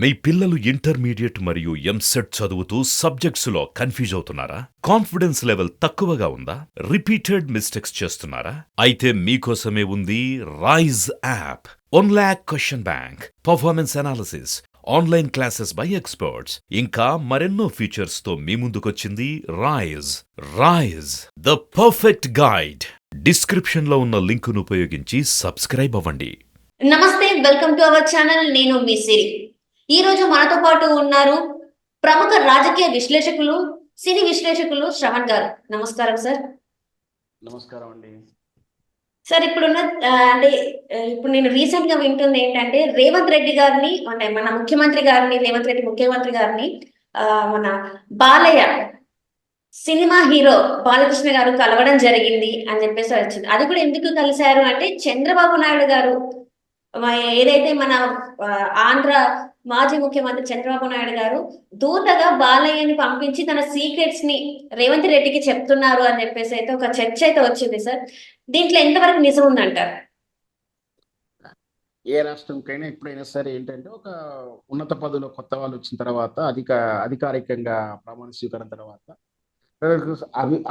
మీ పిల్లలు ఇంటర్మీడియట్ మరియు ఎంసెట్ చదువుతూ సబ్జెక్ట్స్లో కన్ఫ్యూజ్ అవుతున్నారా? కాన్ఫిడెన్స్ లెవెల్ తక్కువగా ఉందా? రిపీటెడ్ మిస్టేక్స్ చేస్తున్నారా? అయితే మీకోసమే ఉంది rise app. 1 lakh question bank, performance analysis, online classes by experts, ఇంకా మరెన్నో ఫీచర్స్ తో మీ ముందుకొచ్చింది rise. Rise, the perfect guide. Description లో ఉన్న లింకును ఉపయోగించి సబ్స్క్రైబ్ అవ్వండి. నమస్తే, వెల్కమ్ టు అవర్ ఛానల్. నేను మీ సిరి. ఈ రోజు మనతో పాటు ఉన్నారు ప్రముఖ రాజకీయ విశ్లేషకులు, సినీ విశ్లేషకులు శ్రవణ్ గారు. నమస్కారం సార్. నమస్కారం అండి. సార్, ఇప్పుడు నేను రీసెంట్ గా వింటుంది ఏంటంటే రేవంత్ రెడ్డి గారిని, అంటే మన ముఖ్యమంత్రి గారిని, రేవంత్ రెడ్డి ముఖ్యమంత్రి గారిని మన బాలయ్య సినిమా హీరో బాలకృష్ణ గారు కలవడం జరిగింది అని చెప్పేసి వచ్చింది. అది కూడా ఎందుకు కలిశారు అంటే చంద్రబాబు నాయుడు గారు ఏదైతే మన ఆంధ్ర మాజీ ముఖ్యమంత్రి చంద్రబాబు నాయుడు గారు దూతగా బాలయ్యని పంపించి తన సీక్రెట్స్ ని రేవంత్ రెడ్డికి చెప్తున్నారు అని చెప్పేసి అయితే ఒక చర్చ అయితే వచ్చింది సార్. దీంట్లో ఎంతవరకు నిజం ఉందంటారు? ఏ రాష్ట్రంకైనా ఎప్పుడైనా సరే ఏంటంటే ఒక ఉన్నత పదవిలో కొత్త వాళ్ళు వచ్చిన తర్వాత అధికారికంగా ప్రమాణ స్వీకారం తర్వాత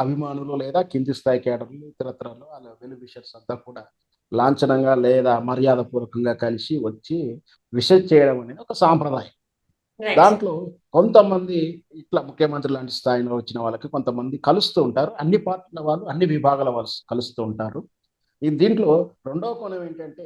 అభిమానులు లేదా కింది స్థాయి కేడర్లు ఇతరత్రాలు వాళ్ళ వెలు విషర్స్ అంతా కూడా లాంఛనంగా లేదా మర్యాద పూర్వకంగా కలిసి వచ్చి విషయం చేయడం అనేది ఒక సాంప్రదాయం. దాంట్లో కొంతమంది ఇట్లా ముఖ్యమంత్రి లాంటి స్థాయిలో వచ్చిన వాళ్ళకి కొంతమంది కలుస్తూ ఉంటారు. అన్ని పార్టీల వాళ్ళు, అన్ని విభాగాల వాళ్ళు కలుస్తూ ఉంటారు. దీంట్లో రెండవ కోణం ఏంటంటే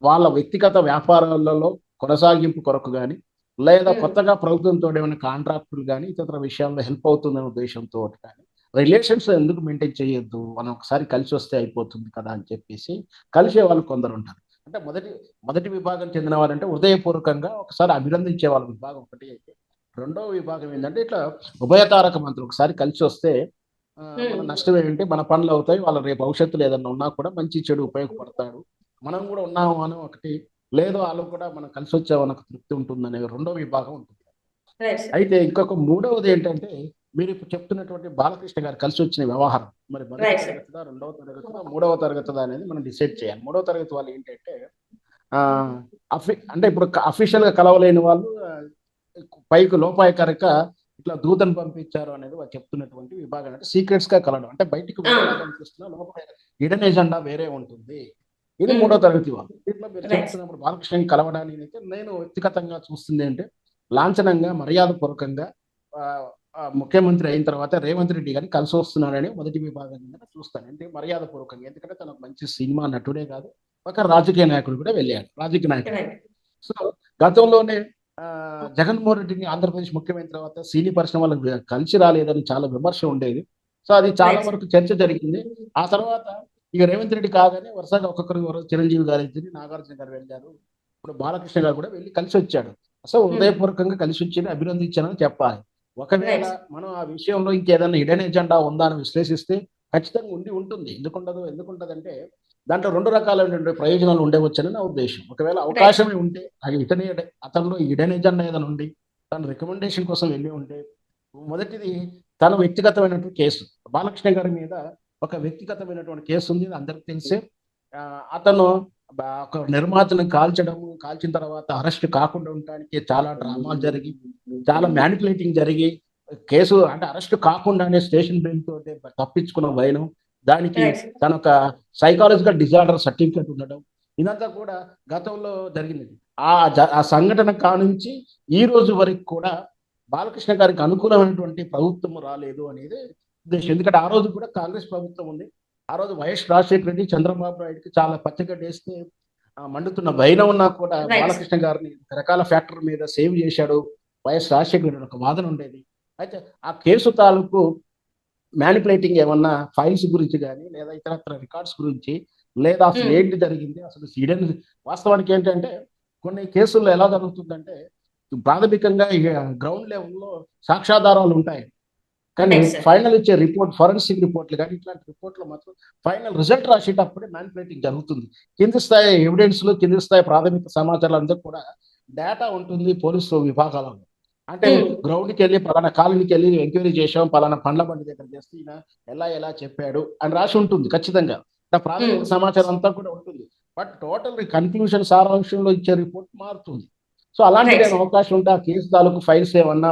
వాళ్ళ వ్యక్తిగత వ్యాపారాలలో కొనసాగింపు కొరకు కానీ లేదా కొత్తగా ప్రభుత్వంతో ఏమైనా కాంట్రాక్టులు కానీ ఇతర విషయాల్లో హెల్ప్ అవుతుందనే ఉద్దేశంతో కానీ రిలేషన్స్ ఎందుకు మెయింటైన్ చేయొద్దు, మనం ఒకసారి కలిసి వస్తే అయిపోతుంది కదా అని చెప్పేసి కలిసే వాళ్ళు కొందరు ఉంటారు. అంటే మొదటి విభాగం చెందిన వాళ్ళంటే హృదయపూర్వకంగా ఒకసారి అభినందించే వాళ్ళ విభాగం ఒకటి అయితే, రెండవ విభాగం ఏంటంటే ఇట్లా ఉభయతారక మంత్రులు ఒకసారి కలిసి వస్తే మన నష్టం ఏంటంటే మన పనులు అవుతాయి, వాళ్ళ రేపు భవిష్యత్తులో ఏదన్నా ఉన్నా కూడా మంచి చెడు ఉపయోగపడతాడు, మనం కూడా ఉన్నాము అని ఒకటి, లేదు వాళ్ళు కూడా మనం కలిసి వచ్చామని ఒక తృప్తి ఉంటుంది రెండవ విభాగం ఉంటుంది. అయితే ఇంకొక మూడవది ఏంటంటే మీరు ఇప్పుడు చెప్తున్నటువంటి బాలకృష్ణ గారు కలిసి వచ్చిన వ్యవహారం మరి మొదటి తరగతిదా, రెండవ తరగతిదా, మూడవ తరగతిదా అనేది మనం డిసైడ్ చేయాలి. మూడవ తరగతి వాళ్ళు ఏంటంటే అంటే ఇప్పుడు అఫీషియల్ గా కలవలేని వాళ్ళు పైకి లోపాయకరక ఇట్లా దూతను పంపించారు అనేది వాళ్ళు చెప్తున్నటువంటి విభాగం. అంటే సీక్రెట్స్ గా కలవడం అంటే బయటకు కనిపిస్తున్న లోపల హిడెన్ ఎజెండా వేరే ఉంటుంది. ఇది మూడో తరగతి వాళ్ళు. దీంట్లో మీరు చెప్తున్నప్పుడు బాలకృష్ణ కలవడానికి అయితే నేను వ్యక్తిగతంగా చూస్తుంది అంటే లాంఛనంగా మర్యాద పూర్వకంగా ముఖ్యమంత్రి అయిన తర్వాత రేవంత్ రెడ్డి గారిని కలిసి వస్తున్నాడని మొదటి విభాగం చూస్తాను. అంటే మర్యాద పూర్వకంగా, ఎందుకంటే తన మంచి సినిమా నటుడే కాదు, ఒక రాజకీయ నాయకుడు కూడా వెళ్ళాడు, రాజకీయ నాయకుడు. సో గతంలోనే జగన్మోహన్ రెడ్డిని ఆంధ్రప్రదేశ్ ముఖ్యమైన తర్వాత సినీ పరిశ్రమలకు కలిసి రాలేదని చాలా విమర్శ ఉండేది. సో అది చాలా వరకు చర్చ జరిగింది. ఆ తర్వాత ఇక రేవంత్ రెడ్డి కాగానే వరుసగా ఒక్కొక్కరు చిరంజీవి గారు అయితే నాగార్జున గారు వెళ్ళారు, ఇప్పుడు బాలకృష్ణ గారు కూడా వెళ్ళి కలిసి వచ్చాడు. సో హృదయపూర్వకంగా కలిసి వచ్చి అభినందించానని చెప్పాలి. ఒకవేళ మనం ఆ విషయంలో ఇంకేదైనా హిడెన్ ఎజెండా ఉందా అని విశ్లేషిస్తే ఖచ్చితంగా ఉంటుంది. ఎందుకుంటదంటే దాంట్లో రెండు రకాలైన ప్రయోజనాలు ఉండవచ్చని నా ఉద్దేశం. ఒకవేళ అవకాశమే ఉంటే అది అతనిలో హిడెన్ ఎజెండా ఏదైనా ఉండి తన రికమెండేషన్ కోసం వెళ్ళి ఉంటే, మొదటిది తన వ్యక్తిగతమైనటువంటి కేసు, బాలకృష్ణ గారి మీద ఒక వ్యక్తిగతమైనటువంటి కేసు ఉంది, అందరికి తెలిసే. అతను ఒక నిర్మాతను కాల్చిన తర్వాత అరెస్ట్ కాకుండా ఉండడానికి చాలా డ్రామాలు జరిగి, చాలా మ్యానిపులేటింగ్ జరిగి, కేసు అంటే అరెస్ట్ కాకుండానే స్టేషన్ బెయిల్ తోటి తప్పించుకున్న వైనం, దానికి తన ఒక సైకాలజికల్ డిజార్డర్ సర్టిఫికేట్ ఉండడం, ఇదంతా కూడా గతంలో జరిగింది. ఆ సంఘటన కానుంచి ఈ రోజు వరకు కూడా బాలకృష్ణ గారికి అనుకూలమైనటువంటి ప్రభుత్వం రాలేదు అనేది ఉద్దేశం. ఎందుకంటే ఆ రోజు కూడా కాంగ్రెస్ ప్రభుత్వం ఉంది. ఆ రోజు వైఎస్ రాజశేఖర రెడ్డి చంద్రబాబు నాయుడుకి చాలా పచ్చగడ్డేస్తే మండుతున్న వైనం ఉన్నా కూడా బాలకృష్ణ గారిని రకరకాల ఫ్యాక్టర్ మీద సేవ్ చేశాడు వైఎస్ రాజశేఖర రెడ్డి ఒక వాదన ఉండేది. అయితే ఆ కేసు తాలూకు మ్యానిపులేటింగ్ ఏమన్నా ఫైల్స్ గురించి కానీ లేదా ఇతరత్ర రికార్డ్స్ గురించి, లేదా అసలు ఏంటి జరిగింది, అసలు హిడెన్ వాస్తవానికి ఏంటంటే కొన్ని కేసుల్లో ఎలా జరుగుతుందంటే ప్రాథమికంగా గ్రౌండ్ లెవెల్లో సాక్ష్యాధారాలు ఉంటాయి, కానీ ఫైనల్ ఇచ్చే రిపోర్ట్, ఫోరెన్సిక్ రిపోర్ట్లు కానీ ఇట్లాంటి రిపోర్ట్లు మాత్రం ఫైనల్ రిజల్ట్ రాసేటప్పుడే మ్యానిపులేటింగ్ జరుగుతుంది. కింది స్థాయి ఎవిడెన్స్ లో, కింది స్థాయి ప్రాథమిక సమాచారాలు అందరూ కూడా డేటా ఉంటుంది పోలీసు విభాగాలలో. అంటే గ్రౌండ్కి వెళ్ళి పలానా కాలనీకి వెళ్ళి ఎంక్వైరీ చేసాం, పలానా పండ్ల బండి దగ్గర చేస్తే ఈయన ఎలా చెప్పాడు అని రాసి ఉంటుంది ఖచ్చితంగా. ప్రాథమిక సమాచారం అంతా కూడా ఉంటుంది. బట్ టోటల్ కన్క్లూషన్ సారాంశంలో ఇచ్చే రిపోర్ట్ మారుతుంది. సో అలాంటిది రైట్. ఏమైనా అవకాశం ఉంటే ఆ కేసు తాలూకు ఫైల్స్ ఏమన్నా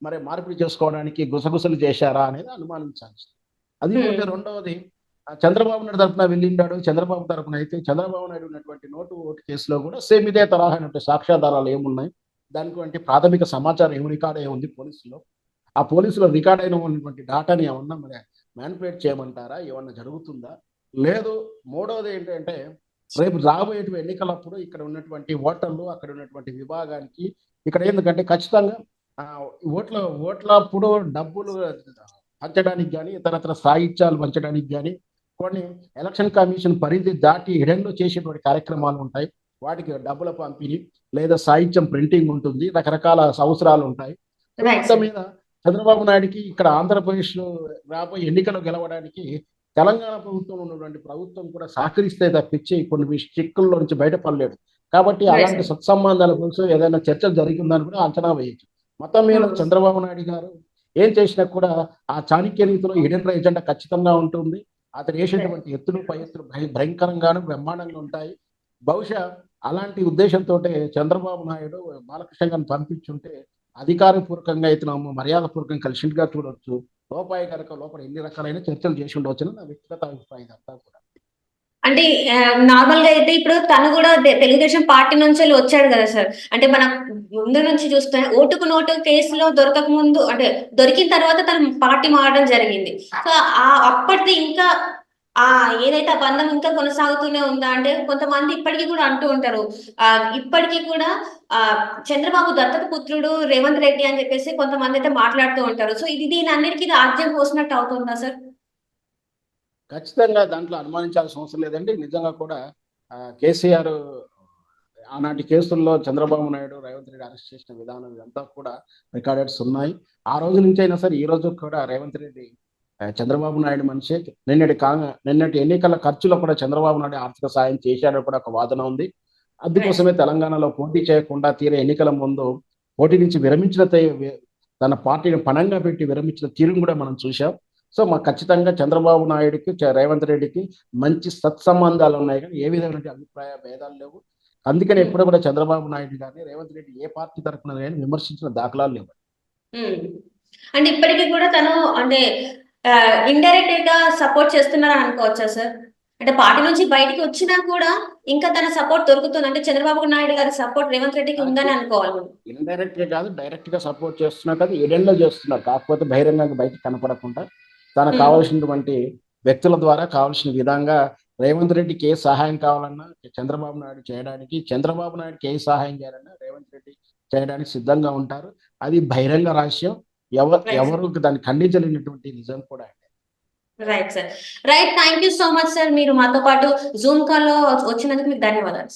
మరి మార్పిడి చేసుకోవడానికి గుసగుసలు చేశారా అనేది అనుమానించాల్సి. అది పోతే రెండవది చంద్రబాబు నాయుడు తరపున వెళ్ళిండాడు. చంద్రబాబు తరపున అయితే చంద్రబాబు నాయుడు ఉన్నటువంటి నోటు ఓటు కేసులో కూడా సేమ్ ఇదే తరహానటువంటి సాక్ష్యాధారాలు ఏమున్నాయి, దానికి ప్రాథమిక సమాచారం ఏమి రికార్డ్ అయి ఉంది పోలీసులో, ఆ పోలీసులో రికార్డ్ అయిన ఉన్నటువంటి డాటాని ఏమన్నా మరి మ్యానిపులేట్ చేయమంటారా, ఏమన్నా జరుగుతుందా లేదు. మూడవది ఏంటంటే రేపు రాబోయేటువంటి ఎన్నికలప్పుడు ఇక్కడ ఉన్నటువంటి ఓటర్లు అక్కడ ఉన్నటువంటి విభాగానికి ఇక్కడ ఎందుకంటే ఖచ్చితంగా ఆ, ఓట్లప్పుడు డబ్బులు పంచడానికి కానీ ఇతరత్ర సాహిత్యాలు పంచడానికి కానీ కొన్ని ఎలక్షన్ కమిషన్ పరిధి దాటి హిడెన్లో చేసేటువంటి కార్యక్రమాలు ఉంటాయి. వాటికి డబ్బుల పంపిణీ లేదా సాహిత్యం ప్రింటింగ్ ఉంటుంది, రకరకాల అవసరాలు ఉంటాయి. రైట్ మొత్తం మీద చంద్రబాబు నాయుడుకి ఇక్కడ ఆంధ్రప్రదేశ్ లో రాబోయే ఎన్నికలు గెలవడానికి తెలంగాణ ప్రభుత్వం ఉన్నటువంటి ప్రభుత్వం కూడా సహకరిస్తే తప్పించి కొన్ని చిక్కుల్లో నుంచి బయటపడలేడు. కాబట్టి అలాంటి సత్సంబంధాల గురించి ఏదైనా చర్చ జరిగిందని కూడా అంచనా వేయచ్చు. మొత్తం మీద చంద్రబాబు నాయుడు గారు ఏం చేసినా కూడా ఆ చాణక్య నీతిలో హిడెన్ ఎజెండా ఖచ్చితంగా ఉంటుంది. అతను వేసేటువంటి ఎత్తులు పై ఎత్తులు భయంకరంగాను బ్రహ్మాండంగా ఉంటాయి. బహుశా అలాంటి ఉద్దేశంతో చంద్రబాబు నాయుడు బాలకృష్ణ గారిని పంపించుంటే అధికారపూర్వకంగా అయితే మర్యాదపూర్వకంగా కలిసిగా చూడొచ్చు. లోపాయి కనుక లోపల ఎన్ని రకాలైన చర్చలు చేసి ఉండవచ్చు నా వ్యక్తిగత అభిప్రాయం అంతా కూడా. అంటే నార్మల్ గా అయితే ఇప్పుడు తను కూడా తెలుగుదేశం పార్టీ నుంచి వచ్చాడు కదా సార్. అంటే మన ముందు నుంచి చూస్తే ఓటుకు నోటు కేసులో దొరకక ముందు అంటే దొరికిన తర్వాత తను పార్టీ మారడం జరిగింది. సో అప్పటిది ఇంకా ఏదైతే ఆ బంధం ఇంకా కొనసాగుతూనే ఉందా అంటే కొంతమంది ఇప్పటికీ కూడా అంటూ ఉంటారు. ఇప్పటికీ కూడా చంద్రబాబు దత్తత పుత్రుడు రేవంత్ రెడ్డి అని చెప్పేసి కొంతమంది అయితే మాట్లాడుతూ ఉంటారు. సో దీని అన్నిటికీ ఆద్యం పోసినట్టు అవుతుందా సార్? ఖచ్చితంగా దాంట్లో అనుమానించాల్సిన అవసరం లేదండి. నిజంగా కూడా కేసీఆర్ ఆనాటి కేసుల్లో చంద్రబాబు నాయుడు రేవంత్ రెడ్డి అరెస్ట్ చేసిన విధానం ఇదంతా కూడా రికార్డెడ్స్ ఉన్నాయి. ఆ రోజు నుంచి అయినా సరే ఈ రోజు కూడా రేవంత్ రెడ్డి చంద్రబాబు నాయుడు మనిషి. నిన్నటి ఎన్నికల ఖర్చులో కూడా చంద్రబాబు నాయుడు ఆర్థిక సాయం చేశాడని కూడా ఒక వాదన ఉంది. అందుకోసమే తెలంగాణలో పోటీ చేయకుండా తీరే ఎన్నికల ముందు పోటీ నుంచి విరమించిన తన పార్టీని పణంగా పెట్టి విరమించిన తీరును కూడా మనం చూసాం. సో మాకు ఖచ్చితంగా చంద్రబాబు నాయుడుకి రేవంత్ రెడ్డికి మంచి సత్సంబంధాలు ఉన్నాయి, కానీ ఏ విధమైన అభిప్రాయ భేదాలు లేవు. అందుకని ఎప్పుడు కూడా చంద్రబాబు నాయుడు గారిని రేవంత్ రెడ్డి ఏ పార్టీ తరఫున కానీ విమర్శించిన దాఖలాలు లేవు. అంటే ఇప్పటికీ కూడా తను అంటే ఇండైరెక్ట్ గా సపోర్ట్ చేస్తున్నారని అనుకోవచ్చా సార్? అంటే పార్టీ నుంచి బయటికి వచ్చినా కూడా ఇంకా తన సపోర్ట్ దొరుకుతుంది అంటే చంద్రబాబు నాయుడు గారి సపోర్ట్ రేవంత్ రెడ్డికి ఉందని అనుకోవాలి. ఇండైరెక్ట్ గా కాదు, డైరెక్ట్ గా సపోర్ట్ చేస్తున్నారు కదా, ఎడెన్లో చేస్తున్నారు. కాకపోతే బహిరంగంగా బయటకు కనపడకుండా తనకు కావాల్సినటువంటి వ్యక్తుల ద్వారా కావాల్సిన విధంగా రేవంత్ రెడ్డికి ఏ సహాయం కావాలన్నా చంద్రబాబు నాయుడు చేయడానికి, చంద్రబాబు నాయుడుకి ఏ సహాయం చేయాలన్నా రేవంత్ రెడ్డి చేయడానికి సిద్ధంగా ఉంటారు. అది బహిరంగ రహస్యం, ఎవరు దాన్ని ఖండించలేనటువంటి నిజం కూడా. Right sir, right. Thank you so much sir. మీరు మాతో పాటు జూమ్ కాల్ లో వచ్చినందుకు మీకు ధన్యవాదాలు.